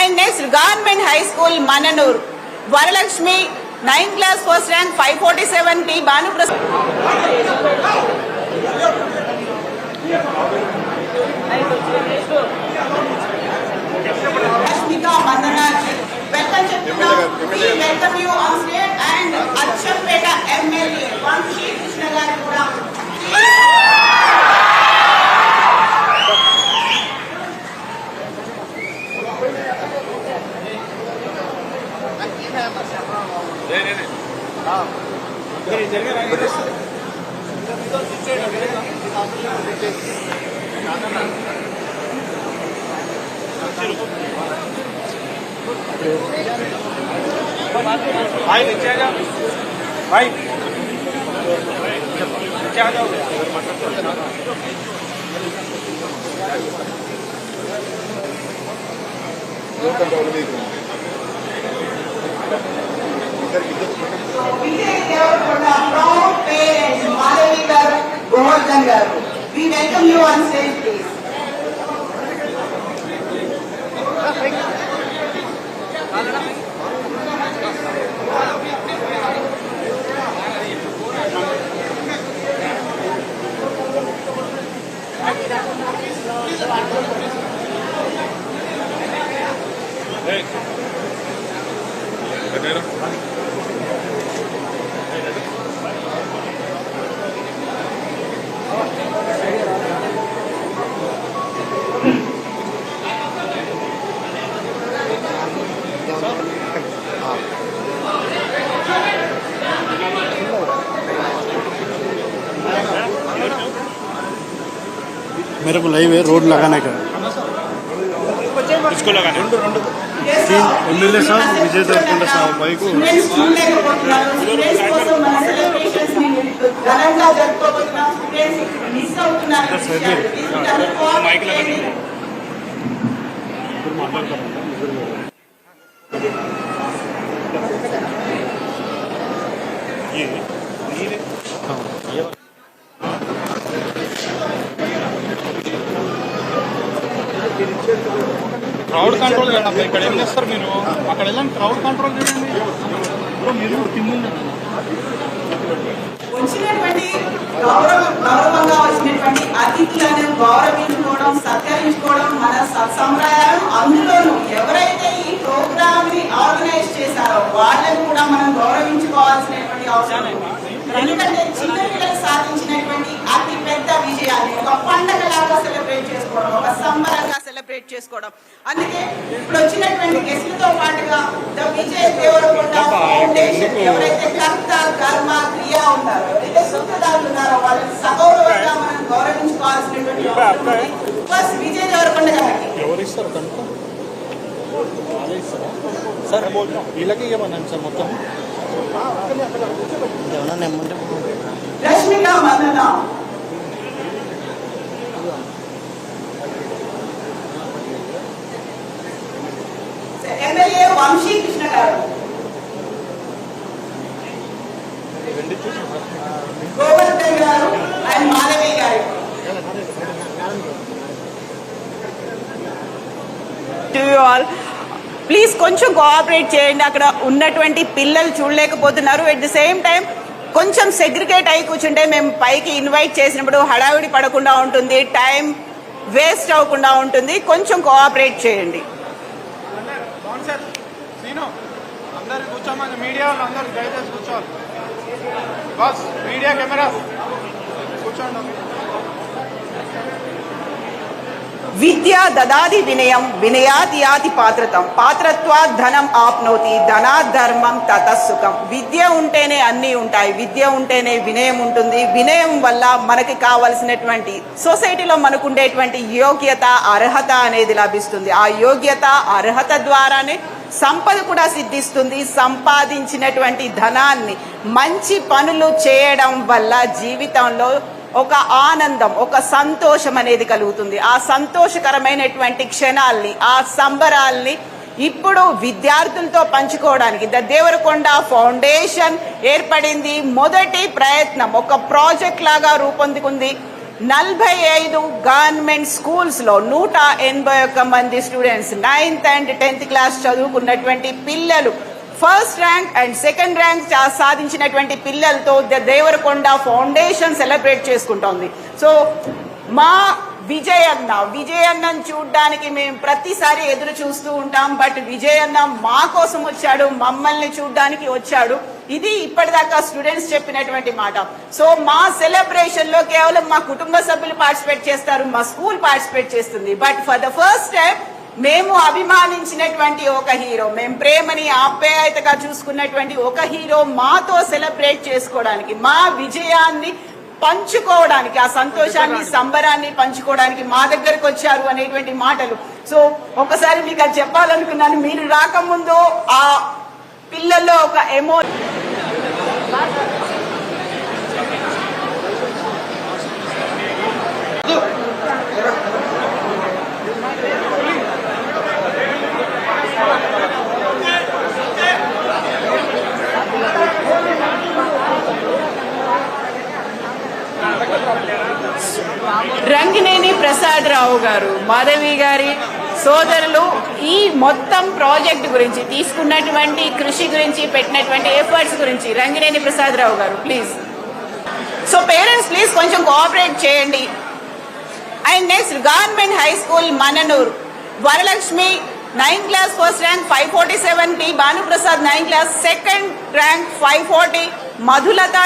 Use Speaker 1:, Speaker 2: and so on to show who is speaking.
Speaker 1: And next, Government High School, Mananur. Varalakshmi, 9th class, first rank, 547 T. Banu Prasad. Ashmika Mandanaji. Welcome you on stage, and Achalpeta MLA, Vamshi Krishna garu kuda.
Speaker 2: भाई नीचे आ जाओ भाई नीचे आ जाओ
Speaker 1: We welcome you on stage, please.
Speaker 3: मेरे को live है road लगाने का
Speaker 2: इसको लगाने
Speaker 3: एमएलए साहब विजय देवरकोंडा साहब भाई को
Speaker 2: माइक लगाने క్రౌడ్ కంట్రోల్ చేయండి. ఇక్కడ ఏం చేస్తారు మీరు? అక్కడ వెళ్ళండి, క్రౌడ్ కంట్రోల్ చేయండి. మీరు
Speaker 1: వచ్చినటువంటి గౌరవంగా వచ్చినటువంటి అతిథులను గౌరవించుకోవడం, సత్కరించుకోవడం మన సంప్రదాయం. అందులోనూ ఎవరైతే ఈ ప్రోగ్రామ్ ని ఆర్గనైజ్ చేశారో వాళ్ళని కూడా మనం గౌరవించుకోవాల్సినటువంటి అవసరం. ఎందుకంటే చిన్నపిల్లలు సాధించినటువంటి అతి పెద్ద విజయాన్ని ఒక పండగలాగా సెలబ్రేట్ చేసుకోవడం, ఒక సంబరంగా సెలబ్రేట్ చేసుకోవడం. అందుకే ఇప్పుడు వచ్చినటువంటి గెస్టులతో పాటుగా ద విజయ్ దేవరకొండ ఫౌండేషన్ ఎవరైతే కర్త కర్మ క్రియ ఉన్నారో, ఎవరైతే సూత్రధారులు ఉన్నారో వాళ్ళని సగౌరవంగా మనం గౌరవించుకోవాల్సినటువంటి అవసరం ఉంది. ఫస్ట్ విజయ్ దేవరకొండ గారికి
Speaker 3: ఎవరిస్తారు కనుక సార్ వీళ్ళకి ఏమన్నాను సార్ మొత్తం
Speaker 1: రష్మిక మందన, ఎమ్మెల్యే వంశీ కృష్ణ గారు, గోవర్ధన్ గారు అండ్ మాధవి గారు. టు యు ఆల్, ప్లీజ్ కొంచెం కోఆపరేట్ చేయండి. అక్కడ ఉన్నటువంటి పిల్లలు చూడలేకపోతున్నారు. ఎట్ ది సేమ్ టైం కొంచెం సెగ్రిగేట్ అయి కూర్చుంటే మేము పైకి ఇన్వైట్ చేసినప్పుడు హడావిడి పడకుండా ఉంటుంది, టైం వేస్ట్ అవ్వకుండా ఉంటుంది. కొంచెం కోఆపరేట్ చేయండి.
Speaker 2: అందరు కూర్చోమని మీడియా వాళ్ళు అందరూ దయచేసి కూర్చోవాలి. బస్ మీడియా కెమెరా కూర్చోండి.
Speaker 1: విద్యా దదాది వినయం వినయాతి యాతి పాత్రతం పాత్రత్వాత్ ధనం ఆప్నోతి ధనాత్ ధర్మం తతసుఖం. విద్య ఉంటేనే అన్నీ ఉంటాయి, విద్య ఉంటేనే వినయం ఉంటుంది, వినయం వల్ల మనకి కావలసినటువంటి సొసైటీలో మనకు ఉండేటువంటి యోగ్యత అర్హత అనేది లభిస్తుంది. ఆ యోగ్యత అర్హత ద్వారానే సంపద కూడా సిద్ధిస్తుంది. సంపాదించినటువంటి ధనాన్ని మంచి పనులు చేయడం వల్ల జీవితంలో ఒక ఆనందం, ఒక సంతోషం అనేది కలుగుతుంది. ఆ సంతోషకరమైనటువంటి క్షణాల్ని, ఆ సంబరాల్ని ఇప్పుడు విద్యార్థులతో పంచుకోవడానికి ద దేవరకొండ ఫౌండేషన్ ఏర్పడింది. మొదటి ప్రయత్నం ఒక ప్రాజెక్ట్ లాగా రూపొందుకుంది. 45 గవర్నమెంట్ స్కూల్స్ లో 181 మంది students 9th and 10th class చదువుకున్నటువంటి పిల్లలు first rank and second rank సాధించినటువంటి పిల్లలతో దేవరకొండ ఫౌండేషన్ సెలబ్రేట్ చేసుకుంటోంది. సో మా విజయన్నను చూడడానికి మేము ప్రతిసారి ఎదురు చూస్తూ ఉంటాం. బట్ విజయన్న మా కోసం వచ్చాడు, మమ్మల్ని చూడడానికి వచ్చాడు. ఇది ఇప్పటిదాకా స్టూడెంట్స్ చెప్పినటువంటి మాట. సో మా సెలబ్రేషన్ లో కేవలం మా కుటుంబ సభ్యులు పార్టిసిపేట్ చేస్తారు, మా స్కూల్ పార్టిసిపేట్ చేస్తుంది. But for the first time మేము అభిమానించినటువంటి ఒక హీరో, మేము ప్రేమని ఆప్యాయతగా చూసుకున్నటువంటి ఒక హీరో మాతో సెలబ్రేట్ చేసుకోవడానికి, మా విజయాన్ని పంచుకోవడానికి, ఆ సంతోషాన్ని సంబరాన్ని పంచుకోవడానికి మా దగ్గరకు వచ్చారు అనేటువంటి మాటలు. సో ఒకసారి మీకు అది చెప్పాలనుకున్నాను. మీరు రాకముందు ఆ పిల్లల్లో ఒక రంగినేని ప్రసాదరావు గారు, మాధవి గారి సోదరులు ఈ మొత్తం ప్రాజెక్ట్ గురించి తీసుకున్నటువంటి కృషి గురించి, పెట్టినటువంటి ఎఫర్ట్స్ గురించి రంగినేని ప్రసాదరావు గారు ప్లీజ్. సో పేరెంట్స్ ప్లీజ్ కొంచెం కోఆపరేట్ చేయండి. And next government high school Mannanur, Varalakshmi 9th class first rank 547, T Bhanuprasad 9th class second rank 540, Madhulatha